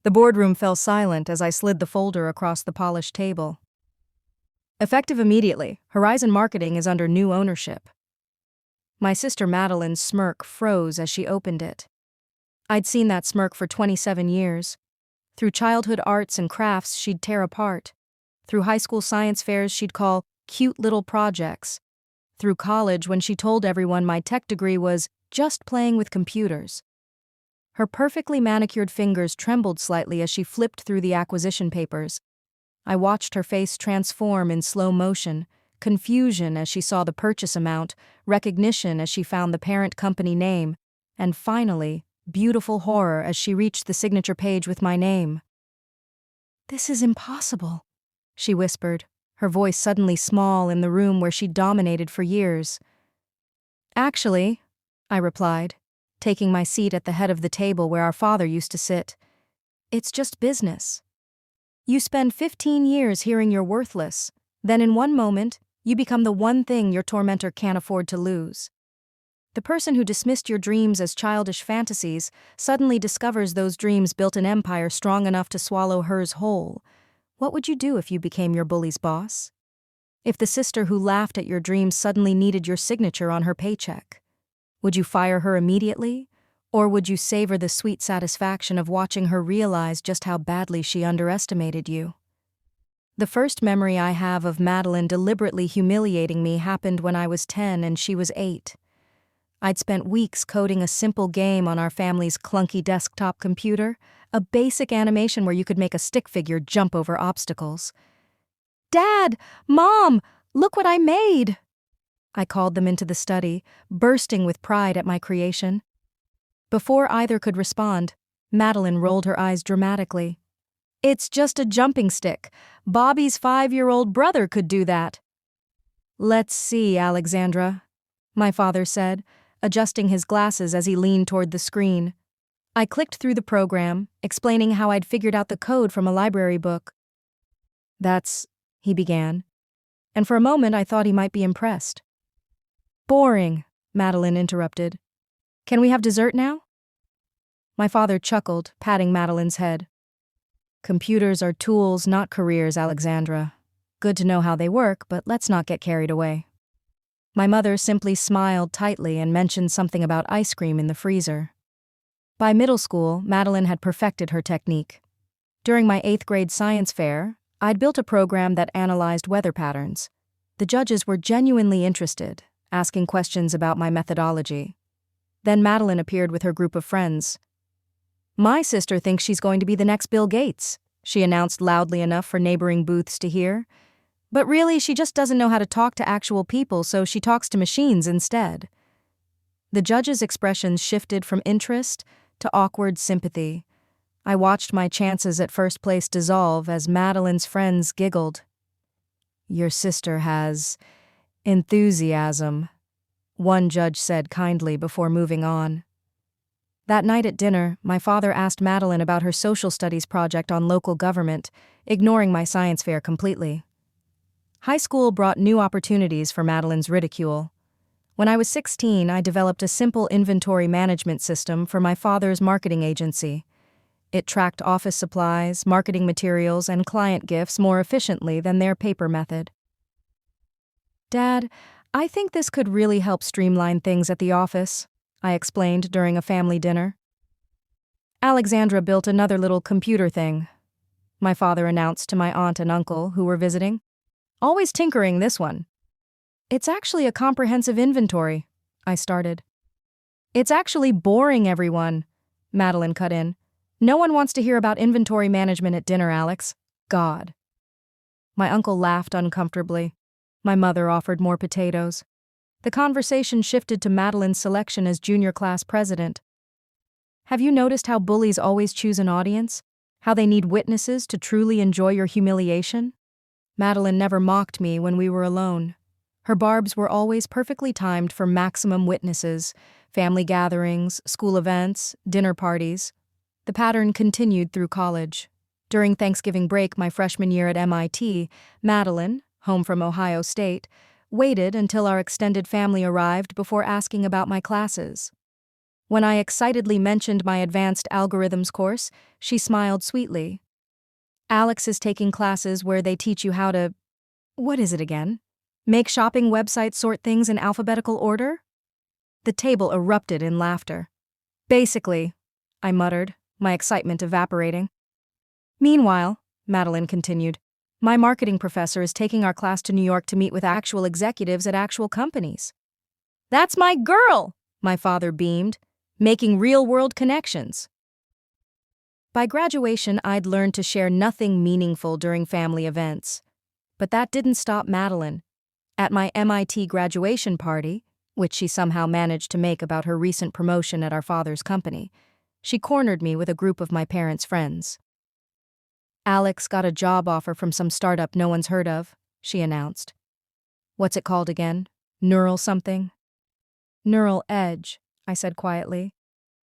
The boardroom fell silent as I slid the folder across the polished table. Effective immediately, Horizon Marketing is under new ownership. My sister Madeline's smirk froze as she opened it. I'd seen that smirk for 27 years. Through childhood arts and crafts she'd tear apart. Through high school science fairs she'd call cute little projects. Through college when she told everyone my tech degree was just playing with computers. Her perfectly manicured fingers trembled slightly as she flipped through the acquisition papers. I watched her face transform in slow motion, confusion as she saw the purchase amount, recognition as she found the parent company name, and finally, beautiful horror as she reached the signature page with my name. "This is impossible," she whispered, her voice suddenly small in the room where she'd dominated for years. "Actually," I replied, taking my seat at the head of the table where our father used to sit, "it's just business. You spend 15 years hearing you're worthless, then in one moment, you become the one thing your tormentor can't afford to lose. The person who dismissed your dreams as childish fantasies suddenly discovers those dreams built an empire strong enough to swallow hers whole. What would you do if you became your bully's boss? If the sister who laughed at your dreams suddenly needed your signature on her paycheck? Would you fire her immediately? Or would you savor the sweet satisfaction of watching her realize just how badly she underestimated you? The first memory I have of Madeline deliberately humiliating me happened when I was 10 and she was 8. I'd spent weeks coding a simple game on our family's clunky desktop computer, a basic animation where you could make a stick figure jump over obstacles. "Dad! Mom! Look what I made!" I called them into the study, bursting with pride at my creation. Before either could respond, Madeline rolled her eyes dramatically. "It's just a jumping stick. Bobby's 5-year-old brother could do that." "Let's see, Alexandra," my father said, adjusting his glasses as he leaned toward the screen. I clicked through the program, explaining how I'd figured out the code from a library book. "That's," he began, and for a moment I thought he might be impressed. "Boring," Madeline interrupted. "Can we have dessert now?" My father chuckled, patting Madeline's head. "Computers are tools, not careers, Alexandra. Good to know how they work, but let's not get carried away." My mother simply smiled tightly and mentioned something about ice cream in the freezer. By middle school, Madeline had perfected her technique. During my 8th grade science fair, I'd built a program that analyzed weather patterns. The judges were genuinely interested, asking questions about my methodology. Then Madeline appeared with her group of friends. "My sister thinks she's going to be the next Bill Gates," she announced loudly enough for neighboring booths to hear. "But really, she just doesn't know how to talk to actual people, so she talks to machines instead." The judges' expressions shifted from interest to awkward sympathy. I watched my chances at first place dissolve as Madeline's friends giggled. "Your sister has enthusiasm," one judge said kindly before moving on. That night at dinner, my father asked Madeline about her social studies project on local government, ignoring my science fair completely. High school brought new opportunities for Madeline's ridicule. When I was 16, I developed a simple inventory management system for my father's marketing agency. It tracked office supplies, marketing materials, and client gifts more efficiently than their paper method. "Dad, I think this could really help streamline things at the office," I explained during a family dinner. "Alexandra built another little computer thing," my father announced to my aunt and uncle who were visiting. "Always tinkering this one." "It's actually a comprehensive inventory," I started. "It's actually boring, everyone," Madeline cut in. "No one wants to hear about inventory management at dinner, Alex. God." My uncle laughed uncomfortably. My mother offered more potatoes. The conversation shifted to Madeline's selection as junior class president. "Have you noticed how bullies always choose an audience? How they need witnesses to truly enjoy your humiliation?" Madeline never mocked me when we were alone. Her barbs were always perfectly timed for maximum witnesses, family gatherings, school events, dinner parties. The pattern continued through college. During Thanksgiving break my freshman year at MIT, Madeline, home from Ohio State, waited until our extended family arrived before asking about my classes. When I excitedly mentioned my advanced algorithms course, she smiled sweetly. Alex is taking classes where they teach you how to… What is it again? Make shopping websites sort things in alphabetical order? The table erupted in laughter. Basically, I muttered, my excitement evaporating. Meanwhile, Madeline continued, my marketing professor is taking our class to New York to meet with actual executives at actual companies. That's my girl, my father beamed, making real-world connections. By graduation, I'd learned to share nothing meaningful during family events. But that didn't stop Madeline. At my MIT graduation party, which she somehow managed to make about her recent promotion at our father's company, she cornered me with a group of my parents' friends. Alex got a job offer from some startup no one's heard of, she announced. What's it called again? Neural something? Neural Edge, I said quietly.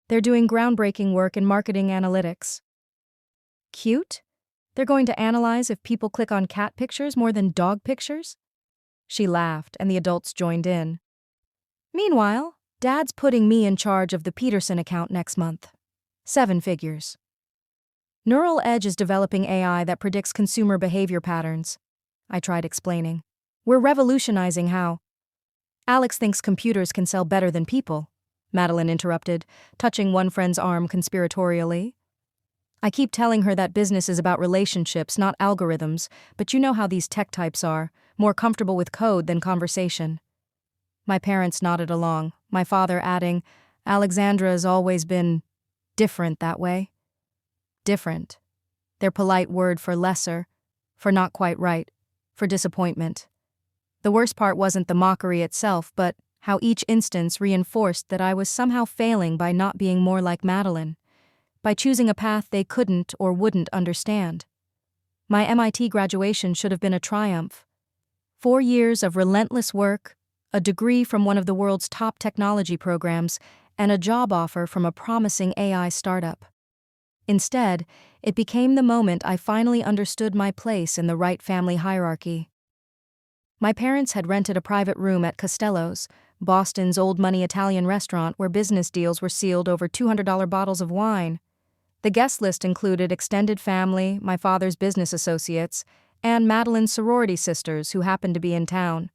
They're doing groundbreaking work in marketing analytics. Cute? They're going to analyze if people click on cat pictures more than dog pictures? She laughed, and the adults joined in. Meanwhile, Dad's putting me in charge of the Peterson account next month. 7 figures. Neural Edge is developing AI that predicts consumer behavior patterns. I tried explaining. We're revolutionizing how… Alex thinks computers can sell better than people, Madeline interrupted, touching one friend's arm conspiratorially. I keep telling her that business is about relationships, not algorithms, but you know how these tech types are, more comfortable with code than conversation. My parents nodded along, my father adding, Alexandra's always been different that way. Different. Their polite word for lesser, for not quite right, for disappointment. The worst part wasn't the mockery itself, but how each instance reinforced that I was somehow failing by not being more like Madeline, by choosing a path they couldn't or wouldn't understand. My MIT graduation should have been a triumph. 4 years of relentless work, a degree from one of the world's top technology programs, and a job offer from a promising AI startup. Instead, it became the moment I finally understood my place in the right family hierarchy. My parents had rented a private room at Costello's, Boston's old-money Italian restaurant where business deals were sealed over $200 bottles of wine. The guest list included extended family, my father's business associates, and Madeline's sorority sisters who happened to be in town.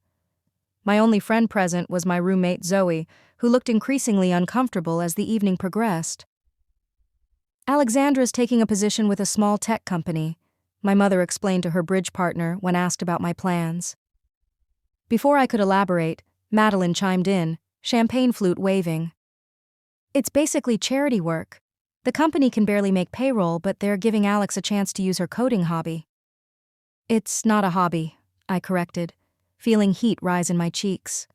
My only friend present was my roommate Zoe, who looked increasingly uncomfortable as the evening progressed. Alexandra's taking a position with a small tech company, my mother explained to her bridge partner when asked about my plans. Before I could elaborate, Madeline chimed in, champagne flute waving. It's basically charity work. The company can barely make payroll, but they're giving Alex a chance to use her coding hobby. It's not a hobby, I corrected, feeling heat rise in my cheeks.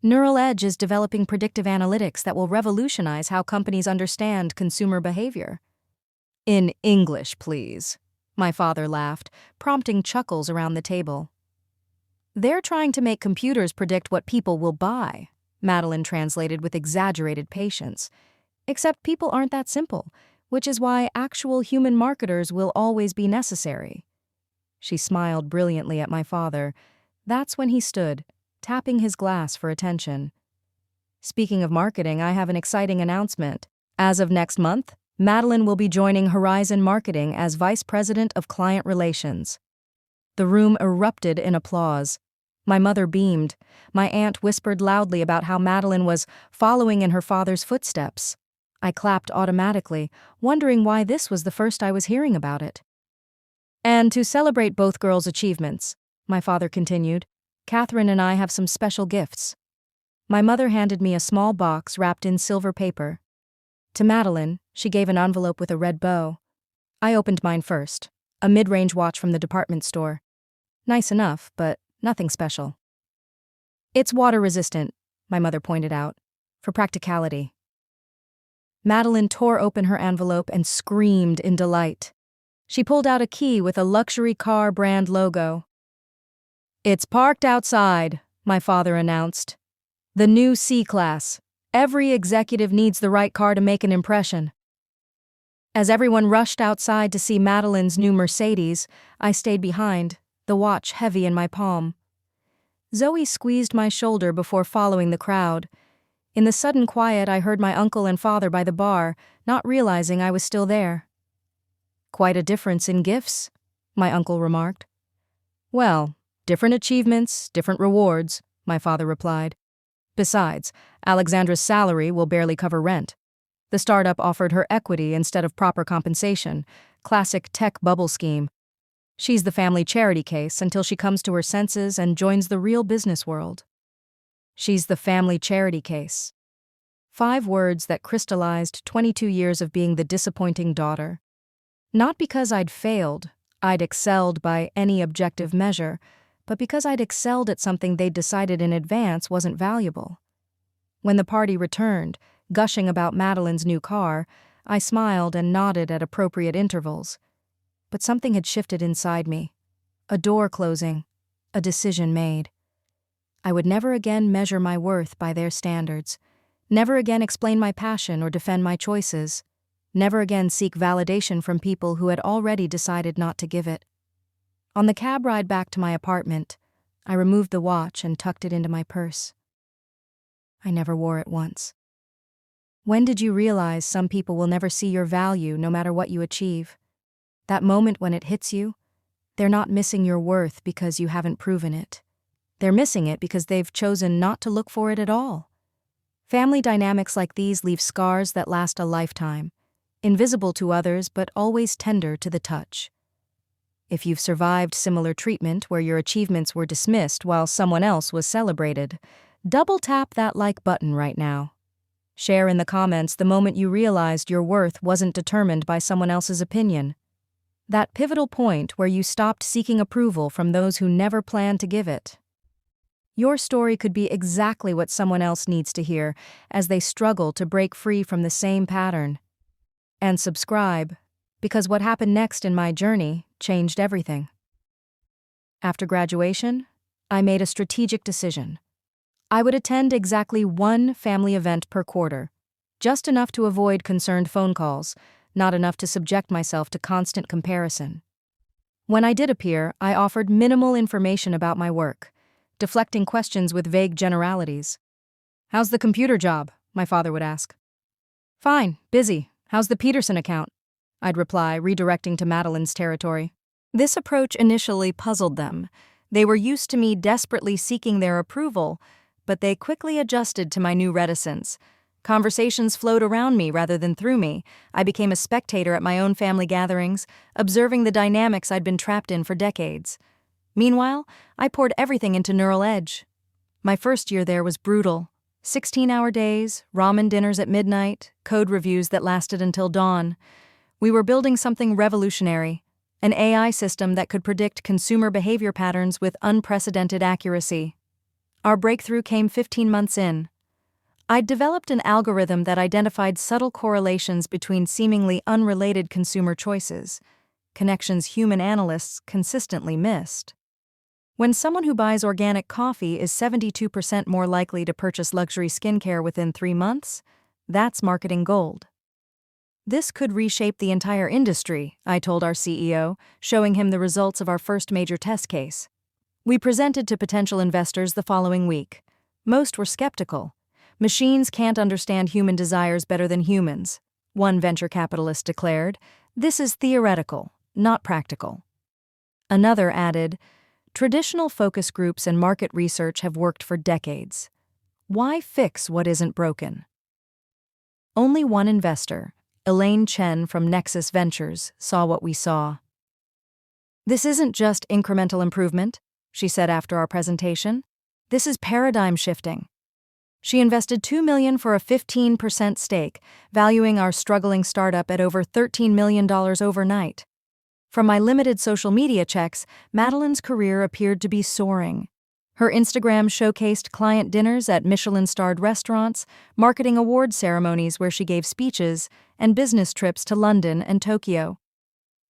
Neural Edge is developing predictive analytics that will revolutionize how companies understand consumer behavior. In English, please, my father laughed, prompting chuckles around the table. They're trying to make computers predict what people will buy, Madeline translated with exaggerated patience. Except people aren't that simple, which is why actual human marketers will always be necessary. She smiled brilliantly at my father. That's when he stood, tapping his glass for attention. Speaking of marketing, I have an exciting announcement. As of next month, Madeline will be joining Horizon Marketing as Vice President of Client Relations. The room erupted in applause. My mother beamed. My aunt whispered loudly about how Madeline was following in her father's footsteps. I clapped automatically, wondering why this was the first I was hearing about it. And to celebrate both girls' achievements, my father continued, Catherine and I have some special gifts. My mother handed me a small box wrapped in silver paper. To Madeline, she gave an envelope with a red bow. I opened mine first, a mid-range watch from the department store. Nice enough, but nothing special. It's water-resistant, my mother pointed out, for practicality. Madeline tore open her envelope and screamed in delight. She pulled out a key with a luxury car brand logo. It's parked outside, my father announced. The new C-Class. Every executive needs the right car to make an impression. As everyone rushed outside to see Madeline's new Mercedes, I stayed behind, the watch heavy in my palm. Zoe squeezed my shoulder before following the crowd. In the sudden quiet, I heard my uncle and father by the bar, not realizing I was still there. "Quite a difference in gifts," my uncle remarked. "Well, different achievements, different rewards," my father replied. "Besides, Alexandra's salary will barely cover rent. The startup offered her equity instead of proper compensation, classic tech bubble scheme. She's the family charity case until she comes to her senses and joins the real business world." She's the family charity case. 5 words that crystallized 22 years of being the disappointing daughter. Not because I'd failed, I'd excelled by any objective measure, but because I'd excelled at something they'd decided in advance wasn't valuable. When the party returned, gushing about Madeline's new car, I smiled and nodded at appropriate intervals. But something had shifted inside me. A door closing, a decision made. I would never again measure my worth by their standards, never again explain my passion or defend my choices, never again seek validation from people who had already decided not to give it. On the cab ride back to my apartment, I removed the watch and tucked it into my purse. I never wore it once. When did you realize some people will never see your value no matter what you achieve? That moment when it hits you, they're not missing your worth because you haven't proven it. They're missing it because they've chosen not to look for it at all. Family dynamics like these leave scars that last a lifetime, invisible to others but always tender to the touch. If you've survived similar treatment where your achievements were dismissed while someone else was celebrated, double tap that like button right now. Share in the comments the moment you realized your worth wasn't determined by someone else's opinion. That pivotal point where you stopped seeking approval from those who never planned to give it. Your story could be exactly what someone else needs to hear as they struggle to break free from the same pattern. And subscribe, because what happened next in my journey changed everything. After graduation, I made a strategic decision. I would attend exactly 1 family event per quarter, just enough to avoid concerned phone calls, not enough to subject myself to constant comparison. When I did appear, I offered minimal information about my work, deflecting questions with vague generalities. "How's the computer job?" my father would ask. "Fine, busy. How's the Peterson account?" I'd reply, redirecting to Madeline's territory. This approach initially puzzled them. They were used to me desperately seeking their approval, but they quickly adjusted to my new reticence. Conversations flowed around me rather than through me. I became a spectator at my own family gatherings, observing the dynamics I'd been trapped in for decades. Meanwhile, I poured everything into Neural Edge. My first year there was brutal. 16-hour days, ramen dinners at midnight, code reviews that lasted until dawn. We were building something revolutionary, an AI system that could predict consumer behavior patterns with unprecedented accuracy. Our breakthrough came 15 months in. I'd developed an algorithm that identified subtle correlations between seemingly unrelated consumer choices, connections human analysts consistently missed. When someone who buys organic coffee is 72% more likely to purchase luxury skincare within 3 months, that's marketing gold. This could reshape the entire industry, I told our CEO, showing him the results of our first major test case. We presented to potential investors the following week. Most were skeptical. "Machines can't understand human desires better than humans," one venture capitalist declared. "This is theoretical, not practical." Another added, "Traditional focus groups and market research have worked for decades. Why fix what isn't broken?" Only one investor, Elaine Chen from Nexus Ventures, saw what we saw. "This isn't just incremental improvement," she said after our presentation. "This is paradigm shifting." She invested $2 million for a 15% stake, valuing our struggling startup at over $13 million overnight. From my limited social media checks, Madeline's career appeared to be soaring. Her Instagram showcased client dinners at Michelin-starred restaurants, marketing award ceremonies where she gave speeches, and business trips to London and Tokyo.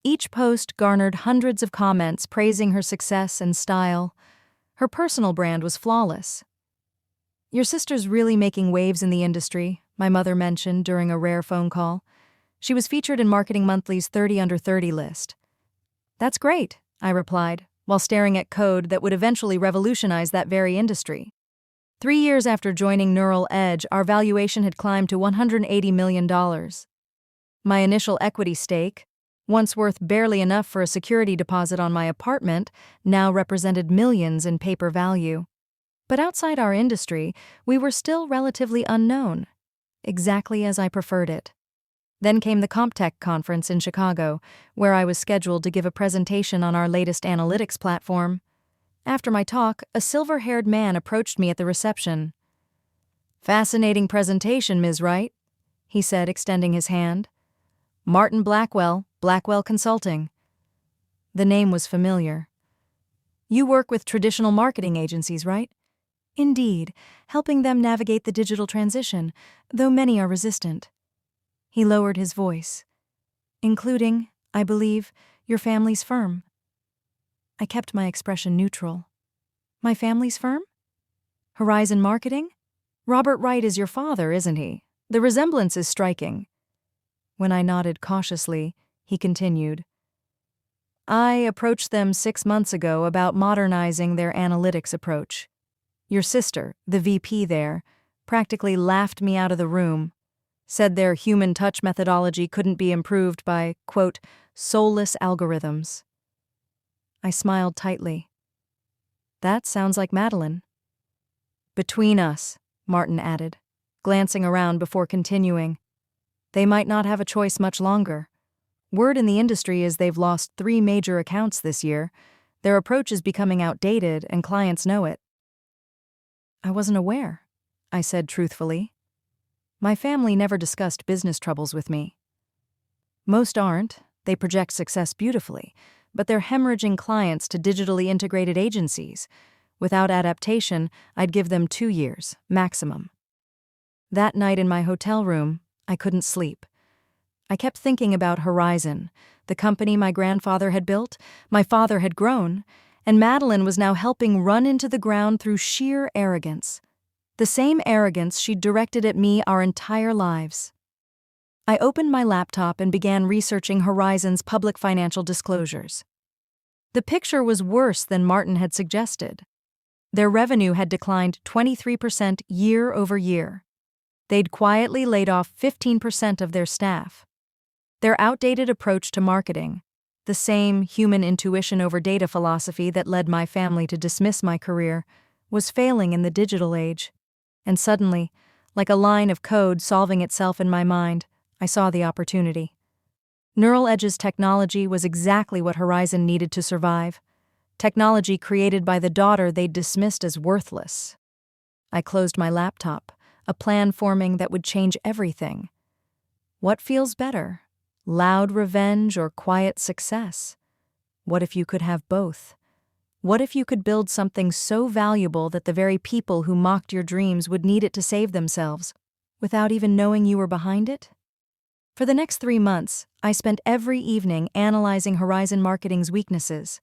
Each post garnered hundreds of comments praising her success and style. Her personal brand was flawless. "Your sister's really making waves in the industry," my mother mentioned during a rare phone call. She was featured in Marketing Monthly's 30 Under 30 list. "That's great," I replied, while staring at code that would eventually revolutionize that very industry. 3 years after joining Neural Edge, our valuation had climbed to $180 million. My initial equity stake, once worth barely enough for a security deposit on my apartment, now represented millions in paper value. But outside our industry, we were still relatively unknown, exactly as I preferred it. Then came the CompTech conference in Chicago, where I was scheduled to give a presentation on our latest analytics platform. After my talk, a silver-haired man approached me at the reception. "Fascinating presentation, Ms. Wright," he said, extending his hand. "Martin Blackwell, Blackwell Consulting." The name was familiar. "You work with traditional marketing agencies, right?" "Indeed, helping them navigate the digital transition, though many are resistant." He lowered his voice. "Including, I believe, your family's firm." I kept my expression neutral. "My family's firm? Horizon Marketing? Robert Wright is your father, isn't he? The resemblance is striking." When I nodded cautiously, he continued. "I approached them 6 months ago about modernizing their analytics approach. Your sister, the VP there, practically laughed me out of the room, said their human touch methodology couldn't be improved by, quote, soulless algorithms." I smiled tightly. "That sounds like Madeline." "Between us," Martin added, glancing around before continuing, "they might not have a choice much longer. Word in the industry is they've lost 3 major accounts this year. Their approach is becoming outdated, and clients know it." "I wasn't aware," I said truthfully. My family never discussed business troubles with me. Most aren't. They project success beautifully, but they're hemorrhaging clients to digitally integrated agencies. Without adaptation, I'd give them 2 years, maximum. That night in my hotel room, I couldn't sleep. I kept thinking about Horizon, the company my grandfather had built, my father had grown, and Madeline was now helping run into the ground through sheer arrogance. The same arrogance she'd directed at me our entire lives. I opened my laptop and began researching Horizon's public financial disclosures. The picture was worse than Martin had suggested. Their revenue had declined 23% year over year. They'd quietly laid off 15% of their staff. Their outdated approach to marketing, the same human intuition over data philosophy that led my family to dismiss my career, was failing in the digital age. And suddenly, like a line of code solving itself in my mind, I saw the opportunity. Neural Edge's technology was exactly what Horizon needed to survive. Technology created by the daughter they'd dismissed as worthless. I closed my laptop, a plan forming that would change everything. What feels better, loud revenge or quiet success? What if you could have both? What if you could build something so valuable that the very people who mocked your dreams would need it to save themselves, without even knowing you were behind it? For the next 3 months, I spent every evening analyzing Horizon Marketing's weaknesses.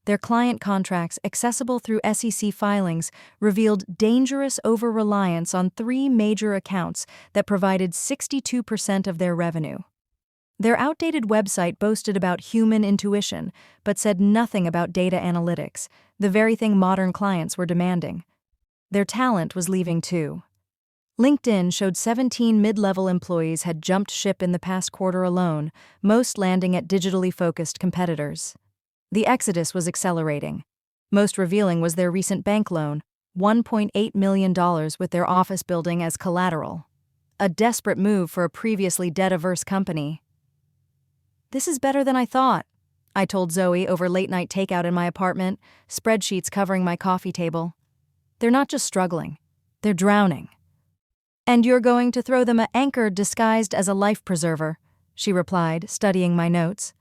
Their client contracts, accessible through SEC filings, revealed dangerous over-reliance on 3 major accounts that provided 62% of their revenue. Their outdated website boasted about human intuition, but said nothing about data analytics, the very thing modern clients were demanding. Their talent was leaving too. LinkedIn showed 17 mid-level employees had jumped ship in the past quarter alone, most landing at digitally focused competitors. The exodus was accelerating. Most revealing was their recent bank loan, $1.8 million with their office building as collateral. A desperate move for a previously debt-averse company. "This is better than I thought," I told Zoe over late-night takeout in my apartment, spreadsheets covering my coffee table. "They're not just struggling, they're drowning." "And you're going to throw them an anchor disguised as a life preserver," she replied, studying my notes.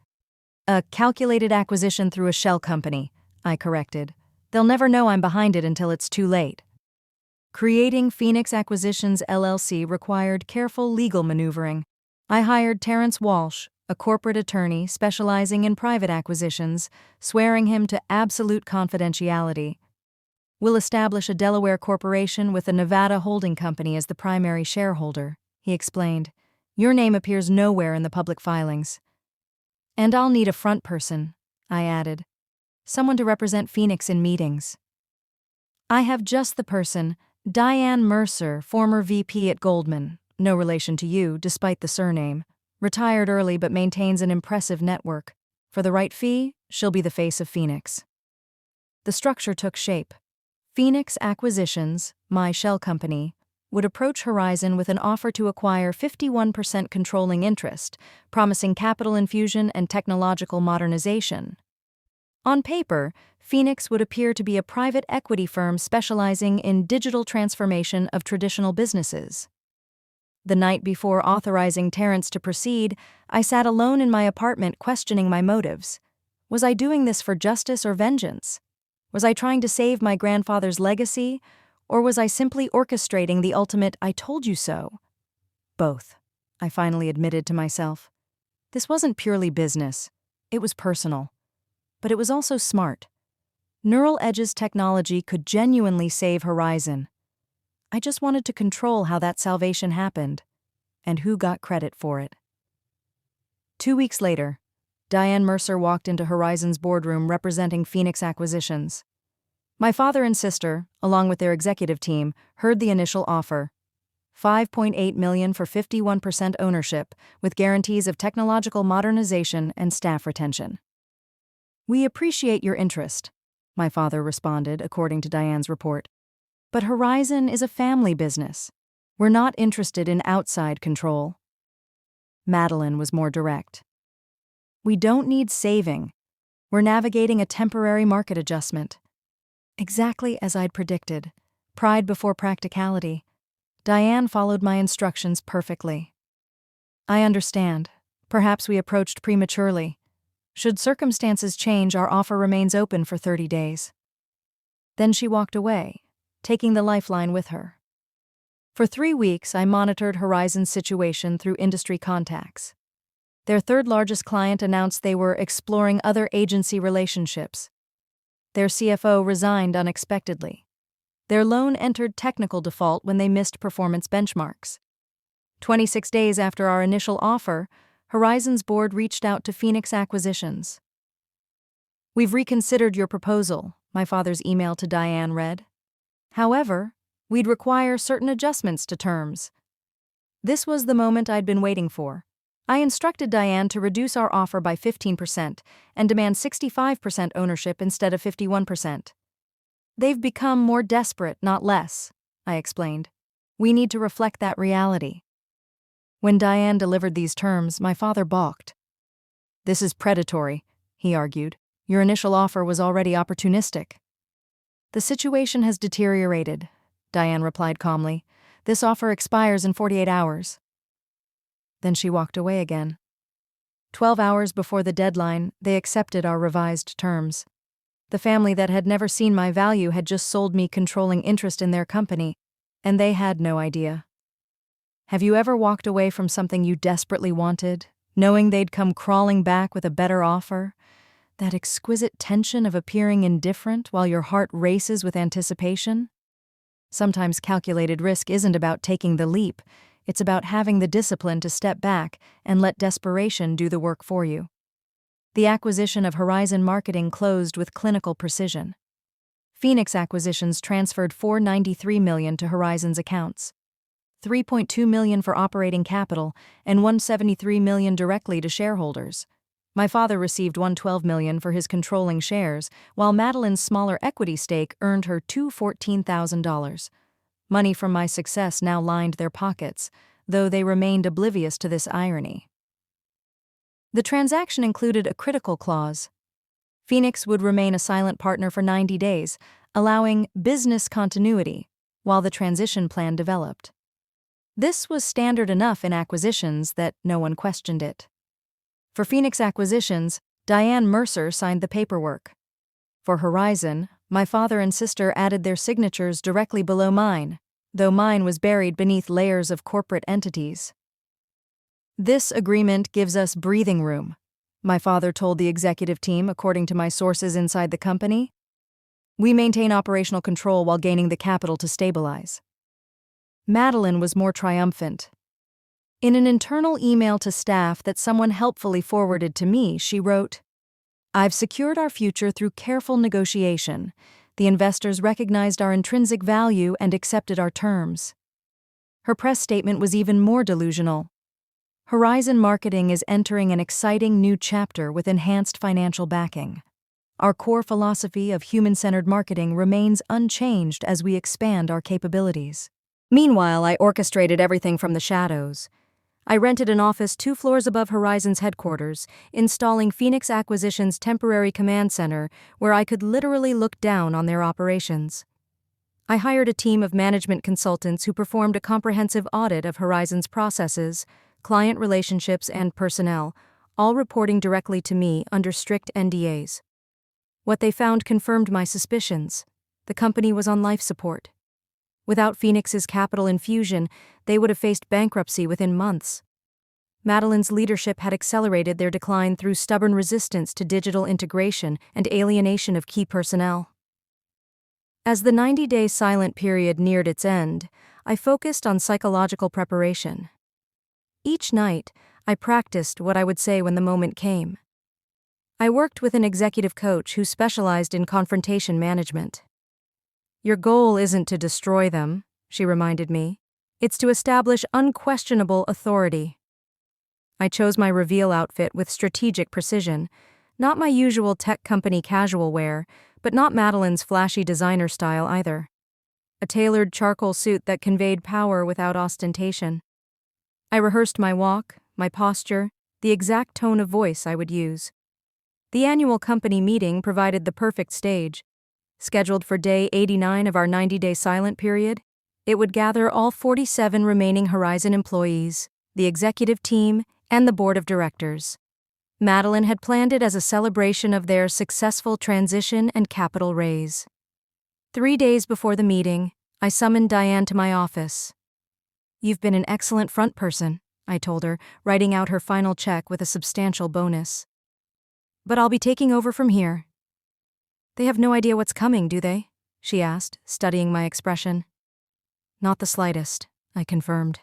"A calculated acquisition through a shell company," I corrected. "They'll never know I'm behind it until it's too late." Creating Phoenix Acquisitions LLC required careful legal maneuvering. I hired Terrence Walsh, a corporate attorney specializing in private acquisitions, swearing him to absolute confidentiality. "We'll establish a Delaware corporation with a Nevada holding company as the primary shareholder," he explained. "Your name appears nowhere in the public filings." "And I'll need a front person," I added. "Someone to represent Phoenix in meetings." "I have just the person, Diane Mercer, former VP at Goldman, no relation to you despite the surname, retired early but maintains an impressive network. For the right fee, she'll be the face of Phoenix. The structure took shape. Phoenix Acquisitions, my shell company, would approach Horizon with an offer to acquire 51% controlling interest, promising capital infusion and technological modernization. On paper, Phoenix would appear to be a private equity firm specializing in digital transformation of traditional businesses. The night before authorizing Terrence to proceed, I sat alone in my apartment questioning my motives. Was I doing this for justice or vengeance? Was I trying to save my grandfather's legacy, or was I simply orchestrating the ultimate "I told you so"? Both, I finally admitted to myself. This wasn't purely business. It was personal. But it was also smart. Neural Edge's technology could genuinely save Horizon. I just wanted to control how that salvation happened, and who got credit for it. 2 weeks later, Diane Mercer walked into Horizon's boardroom representing Phoenix Acquisitions. My father and sister, along with their executive team, heard the initial offer. $5.8 million for 51% ownership, with guarantees of technological modernization and staff retention. We appreciate your interest, my father responded, according to Diane's report. But Horizon is a family business. We're not interested in outside control. Madeline was more direct. We don't need saving. We're navigating a temporary market adjustment. Exactly as I'd predicted. Pride before practicality. Diane followed my instructions perfectly. I understand. Perhaps we approached prematurely. Should circumstances change, our offer remains open for 30 days. Then she walked away, taking the lifeline with her. For 3 weeks, I monitored Horizon's situation through industry contacts. Their third-largest client announced they were exploring other agency relationships. Their CFO resigned unexpectedly. Their loan entered technical default when they missed performance benchmarks. 26 days after our initial offer, Horizon's board reached out to Phoenix Acquisitions. "We've reconsidered your proposal," my father's email to Diane read. "However, we'd require certain adjustments to terms." This was the moment I'd been waiting for. I instructed Diane to reduce our offer by 15% and demand 65% ownership instead of 51%. "They've become more desperate, not less," I explained. "We need to reflect that reality." When Diane delivered these terms, my father balked. "This is predatory," he argued. "Your initial offer was already opportunistic." "The situation has deteriorated," Diane replied calmly. "This offer expires in 48 hours. Then she walked away again. 12 hours before the deadline, they accepted our revised terms. The family that had never seen my value had just sold me controlling interest in their company, and they had no idea. Have you ever walked away from something you desperately wanted, knowing they'd come crawling back with a better offer? That exquisite tension of appearing indifferent while your heart races with anticipation? Sometimes calculated risk isn't about taking the leap. It's about having the discipline to step back and let desperation do the work for you. The acquisition of Horizon Marketing closed with clinical precision. Phoenix Acquisitions transferred $493 million to Horizon's accounts, $3.2 million for operating capital, and $173 million directly to shareholders. My father received $112 million for his controlling shares, while Madeline's smaller equity stake earned her $214,000. Money from my success now lined their pockets, though they remained oblivious to this irony. The transaction included a critical clause. Phoenix would remain a silent partner for 90 days, allowing business continuity while the transition plan developed. This was standard enough in acquisitions that no one questioned it. For Phoenix Acquisitions, Diane Mercer signed the paperwork. For Horizon, my father and sister added their signatures directly below mine, though mine was buried beneath layers of corporate entities. "This agreement gives us breathing room," my father told the executive team, according to my sources inside the company. "We maintain operational control while gaining the capital to stabilize." Madeline was more triumphant. In an internal email to staff that someone helpfully forwarded to me, she wrote, "I've secured our future through careful negotiation. The investors recognized our intrinsic value and accepted our terms. Her press statement was even more delusional. Horizon Marketing is entering an exciting new chapter with enhanced financial backing. Our core philosophy of human-centered marketing remains unchanged as we expand our capabilities. Meanwhile, I orchestrated everything from the shadows. I rented an office 2 floors above Horizon's headquarters, installing Phoenix Acquisition's temporary command center where I could literally look down on their operations. I hired a team of management consultants who performed a comprehensive audit of Horizon's processes, client relationships, and personnel, all reporting directly to me under strict NDAs. What they found confirmed my suspicions. The company was on life support. Without Phoenix's capital infusion, they would have faced bankruptcy within months. Madeline's leadership had accelerated their decline through stubborn resistance to digital integration and alienation of key personnel. As the 90-day silent period neared its end, I focused on psychological preparation. Each night, I practiced what I would say when the moment came. I worked with an executive coach who specialized in confrontation management. "Your goal isn't to destroy them," she reminded me. "It's to establish unquestionable authority." I chose my reveal outfit with strategic precision, not my usual tech company casual wear, but not Madeline's flashy designer style either. A tailored charcoal suit that conveyed power without ostentation. I rehearsed my walk, my posture, the exact tone of voice I would use. The annual company meeting provided the perfect stage. Scheduled for day 89 of our 90-day silent period, it would gather all 47 remaining Horizon employees, the executive team, and the board of directors. Madeline had planned it as a celebration of their successful transition and capital raise. 3 days before the meeting, I summoned Diane to my office. "You've been an excellent front person," I told her, writing out her final check with a substantial bonus. "But I'll be taking over from here." "They have no idea what's coming, do they?" she asked, studying my expression. "Not the slightest," I confirmed.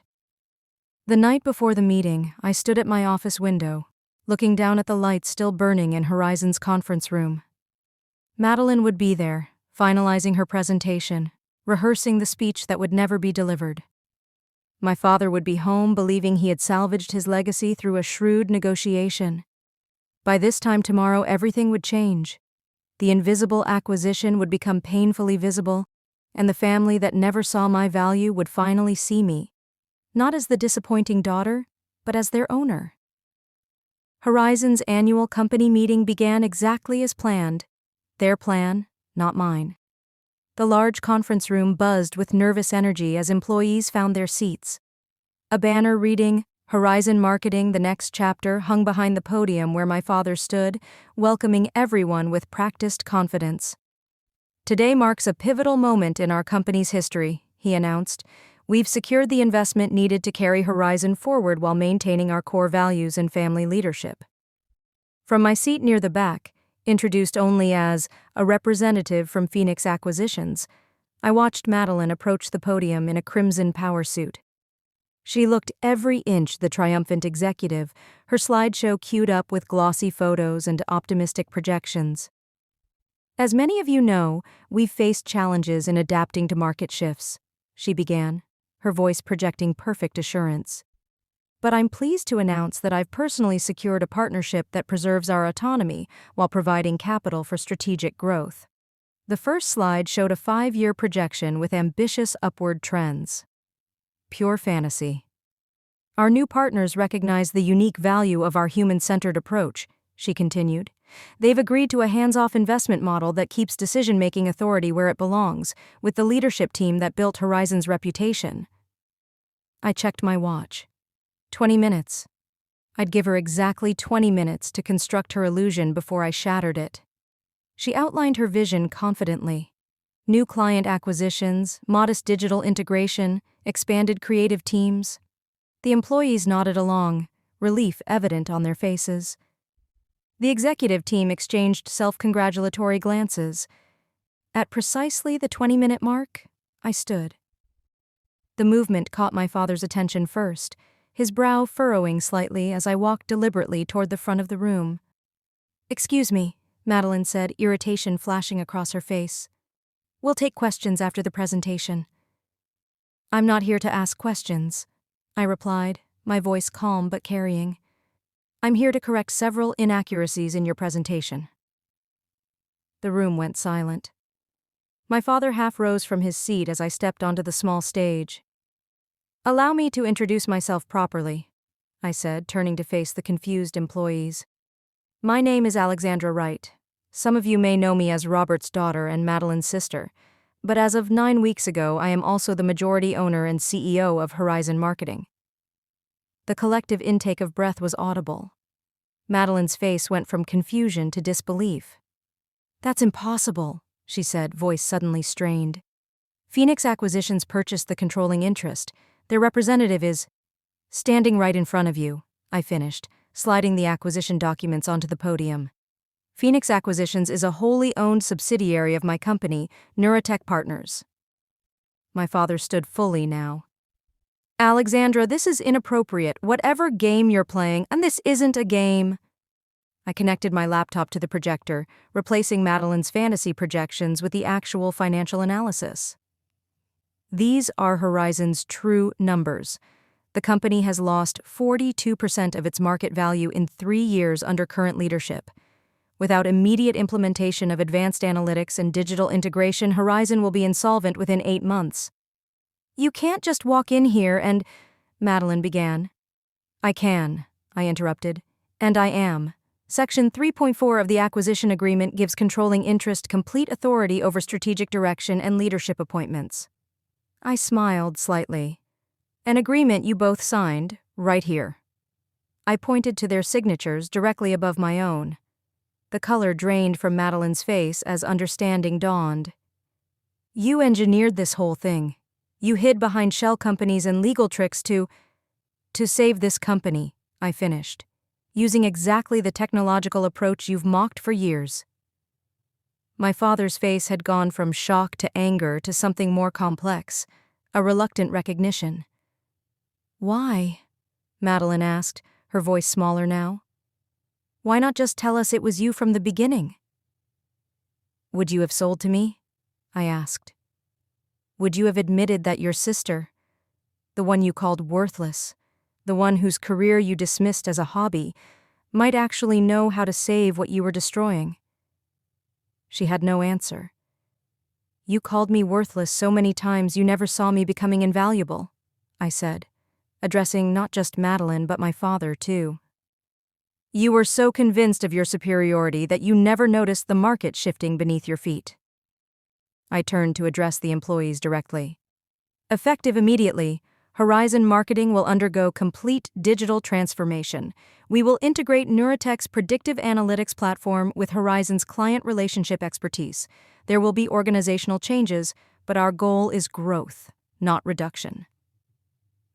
The night before the meeting, I stood at my office window, looking down at the lights still burning in Horizon's conference room. Madeline would be there, finalizing her presentation, rehearsing the speech that would never be delivered. My father would be home believing he had salvaged his legacy through a shrewd negotiation. By this time tomorrow, everything would change. The invisible acquisition would become painfully visible, and the family that never saw my value would finally see me, not as the disappointing daughter, but as their owner. Horizon's annual company meeting began exactly as planned. Their plan, not mine. The large conference room buzzed with nervous energy as employees found their seats. A banner reading, "Horizon Marketing, the Next Chapter," hung behind the podium where my father stood, welcoming everyone with practiced confidence. "Today marks a pivotal moment in our company's history," he announced. "We've secured the investment needed to carry Horizon forward while maintaining our core values and family leadership." From my seat near the back, introduced only as a representative from Phoenix Acquisitions, I watched Madeline approach the podium in a crimson power suit. She looked every inch the triumphant executive, her slideshow queued up with glossy photos and optimistic projections. "As many of you know, we've faced challenges in adapting to market shifts," she began, her voice projecting perfect assurance. "But I'm pleased to announce that I've personally secured a partnership that preserves our autonomy while providing capital for strategic growth." The first slide showed a 5-year projection with ambitious upward trends. Pure fantasy. "Our new partners recognize the unique value of our human-centered approach," she continued. "They've agreed to a hands-off investment model that keeps decision-making authority where it belongs, with the leadership team that built Horizon's reputation." I checked my watch. 20 minutes. I'd give her exactly 20 minutes to construct her illusion before I shattered it. She outlined her vision confidently. New client acquisitions, modest digital integration, expanded creative teams. The employees nodded along, relief evident on their faces. The executive team exchanged self-congratulatory glances. At precisely the 20-minute mark, I stood. The movement caught my father's attention first, his brow furrowing slightly as I walked deliberately toward the front of the room. "Excuse me," Madeline said, irritation flashing across her face. We'll take questions after the presentation. I'm not here to ask questions, I replied, my voice calm but carrying. I'm here to correct several inaccuracies in your presentation. The room went silent. My father half rose from his seat as I stepped onto the small stage. Allow me to introduce myself properly, I said, turning to face the confused employees. My name is Alexandra Wright. Some of you may know me as Robert's daughter and Madeline's sister, but as of 9 weeks ago, I am also the majority owner and CEO of Horizon Marketing. The collective intake of breath was audible. Madeline's face went from confusion to disbelief. That's impossible, she said, voice suddenly strained. Phoenix Acquisitions purchased the controlling interest. Their representative is standing right in front of you, I finished, sliding the acquisition documents onto the podium. Phoenix Acquisitions is a wholly owned subsidiary of my company, Neurotech Partners. My father stood fully now. Alexandra, this is inappropriate. Whatever game you're playing, and this isn't a game. I connected my laptop to the projector, replacing Madeline's fantasy projections with the actual financial analysis. These are Horizon's true numbers. The company has lost 42% of its market value in 3 years under current leadership. Without immediate implementation of advanced analytics and digital integration, Horizon will be insolvent within 8 months. You can't just walk in here and... Madeline began. I can, I interrupted. And I am. Section 3.4 of the acquisition agreement gives controlling interest complete authority over strategic direction and leadership appointments. I smiled slightly. An agreement you both signed, right here. I pointed to their signatures directly above my own. The color drained from Madeline's face as understanding dawned. You engineered this whole thing. You hid behind shell companies and legal tricks to save this company, I finished, using exactly the technological approach you've mocked for years. My father's face had gone from shock to anger to something more complex, a reluctant recognition. Why? Madeline asked, her voice smaller now. Why not just tell us it was you from the beginning? Would you have sold to me? I asked. Would you have admitted that your sister, the one you called worthless, the one whose career you dismissed as a hobby, might actually know how to save what you were destroying? She had no answer. You called me worthless so many times you never saw me becoming invaluable, I said, addressing not just Madeline but my father too. You were so convinced of your superiority that you never noticed the market shifting beneath your feet. I turned to address the employees directly. Effective immediately, Horizon Marketing will undergo complete digital transformation. We will integrate Neurotech's predictive analytics platform with Horizon's client relationship expertise. There will be organizational changes, but our goal is growth, not reduction.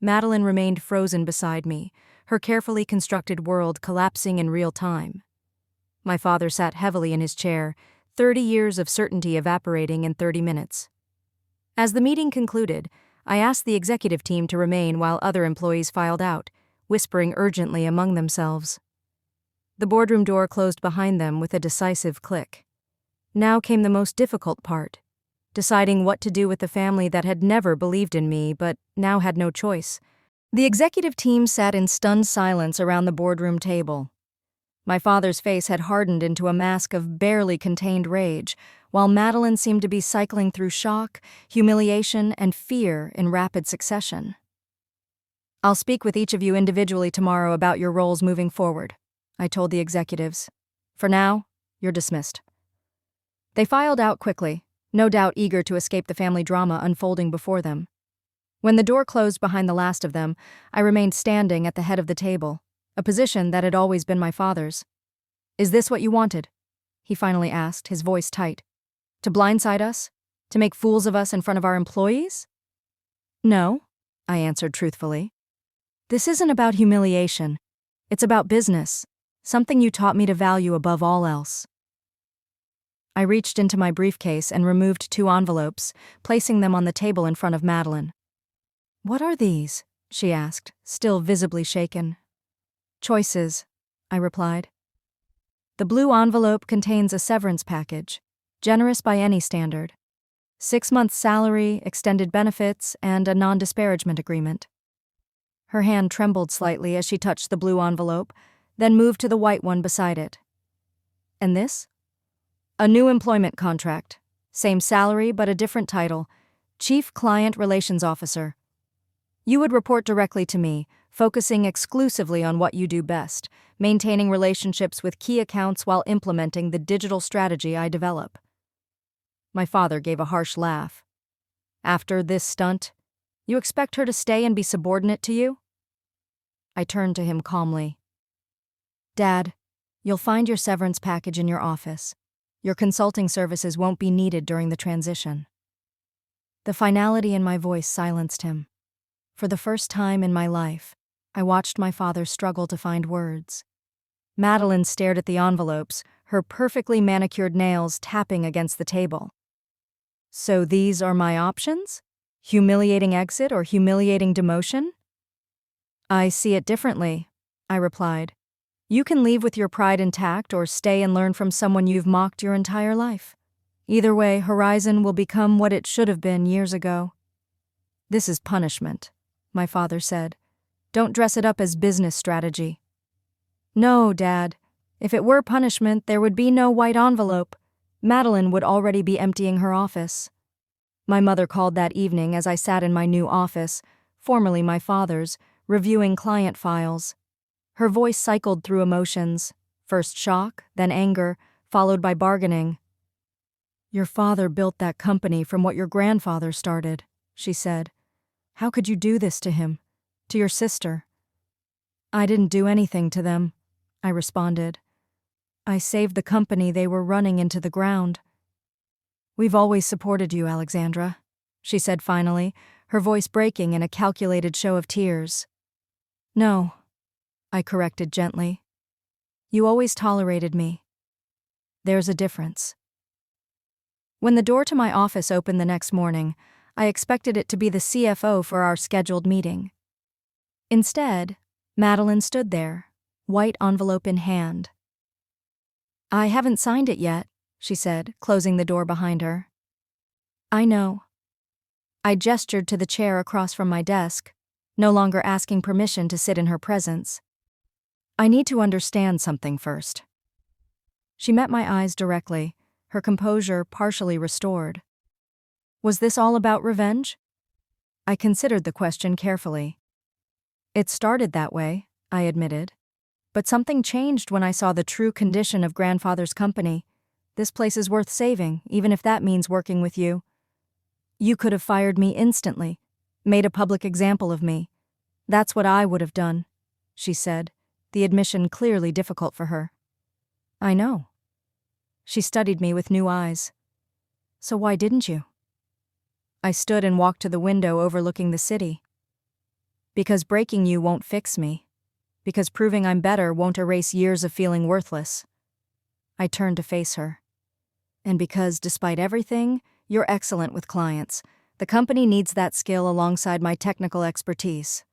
Madeline remained frozen beside me, her carefully constructed world collapsing in real time. My father sat heavily in his chair, 30 years of certainty evaporating in 30 minutes. As the meeting concluded, I asked the executive team to remain while other employees filed out, whispering urgently among themselves. The boardroom door closed behind them with a decisive click. Now came the most difficult part, deciding what to do with the family that had never believed in me but now had no choice. The executive team sat in stunned silence around the boardroom table. My father's face had hardened into a mask of barely contained rage, while Madeline seemed to be cycling through shock, humiliation, and fear in rapid succession. I'll speak with each of you individually tomorrow about your roles moving forward, I told the executives. For now, you're dismissed. They filed out quickly, no doubt eager to escape the family drama unfolding before them. When the door closed behind the last of them, I remained standing at the head of the table, a position that had always been my father's. Is this what you wanted? He finally asked, his voice tight. To blindside us? To make fools of us in front of our employees? No, I answered truthfully. This isn't about humiliation. It's about business, something you taught me to value above all else. I reached into my briefcase and removed 2 envelopes, placing them on the table in front of Madeline. What are these? She asked, still visibly shaken. Choices, I replied. The blue envelope contains a severance package, generous by any standard. 6 months' salary, extended benefits, and a non-disparagement agreement. Her hand trembled slightly as she touched the blue envelope, then moved to the white one beside it. And this? A new employment contract. Same salary, but a different title. Chief Client Relations Officer. You would report directly to me, focusing exclusively on what you do best, maintaining relationships with key accounts while implementing the digital strategy I develop. My father gave a harsh laugh. After this stunt, you expect her to stay and be subordinate to you? I turned to him calmly. Dad, you'll find your severance package in your office. Your consulting services won't be needed during the transition. The finality in my voice silenced him. For the first time in my life, I watched my father struggle to find words. Madeline stared at the envelopes, her perfectly manicured nails tapping against the table. So these are my options? Humiliating exit or humiliating demotion? I see it differently, I replied. You can leave with your pride intact or stay and learn from someone you've mocked your entire life. Either way, Horizon will become what it should have been years ago. This is punishment, my father said. Don't dress it up as business strategy. No, Dad. If it were punishment, there would be no white envelope. Madeline would already be emptying her office. My mother called that evening as I sat in my new office, formerly my father's, reviewing client files. Her voice cycled through emotions, first shock, then anger, followed by bargaining. Your father built that company from what your grandfather started, she said. How could you do this to him? To your sister? I didn't do anything to them, I responded. I saved the company they were running into the ground. We've always supported you, Alexandra, she said finally, her voice breaking in a calculated show of tears. No, I corrected gently. You always tolerated me. There's a difference. When the door to my office opened the next morning, I expected it to be the CFO for our scheduled meeting. Instead, Madeline stood there, white envelope in hand. I haven't signed it yet, she said, closing the door behind her. I know. I gestured to the chair across from my desk, no longer asking permission to sit in her presence. I need to understand something first. She met my eyes directly, her composure partially restored. Was this all about revenge? I considered the question carefully. It started that way, I admitted. But something changed when I saw the true condition of grandfather's company. This place is worth saving, even if that means working with you. You could have fired me instantly, made a public example of me. That's what I would have done, she said, the admission clearly difficult for her. I know. She studied me with new eyes. So why didn't you? I stood and walked to the window overlooking the city. Because breaking you won't fix me. Because proving I'm better won't erase years of feeling worthless. I turned to face her. And because, despite everything, you're excellent with clients, the company needs that skill alongside my technical expertise.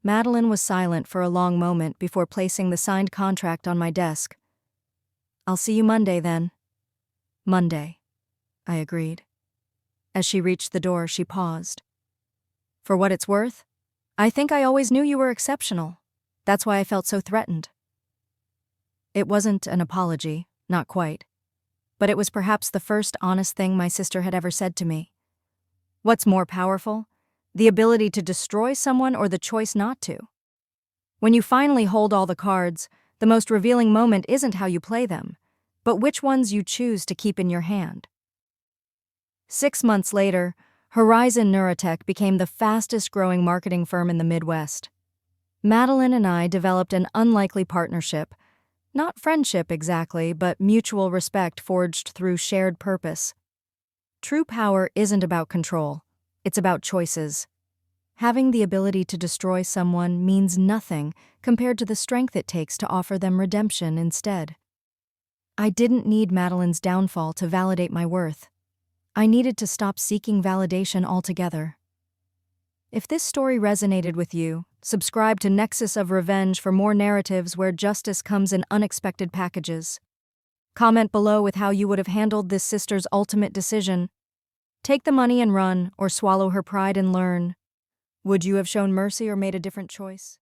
Madeline was silent for a long moment before placing the signed contract on my desk. I'll see you Monday, then. Monday, I agreed. As she reached the door, she paused. For what it's worth, I think I always knew you were exceptional. That's why I felt so threatened. It wasn't an apology, not quite. But it was perhaps the first honest thing my sister had ever said to me. What's more powerful? The ability to destroy someone or the choice not to? When you finally hold all the cards, the most revealing moment isn't how you play them, but which ones you choose to keep in your hand. 6 months later, Horizon Neurotech became the fastest-growing marketing firm in the Midwest. Madeline and I developed an unlikely partnership. Not friendship exactly, but mutual respect forged through shared purpose. True power isn't about control. It's about choices. Having the ability to destroy someone means nothing compared to the strength it takes to offer them redemption instead. I didn't need Madeline's downfall to validate my worth. I needed to stop seeking validation altogether. If this story resonated with you, subscribe to Nexus of Revenge for more narratives where justice comes in unexpected packages. Comment below with how you would have handled this sister's ultimate decision. Take the money and run, or swallow her pride and learn. Would you have shown mercy or made a different choice?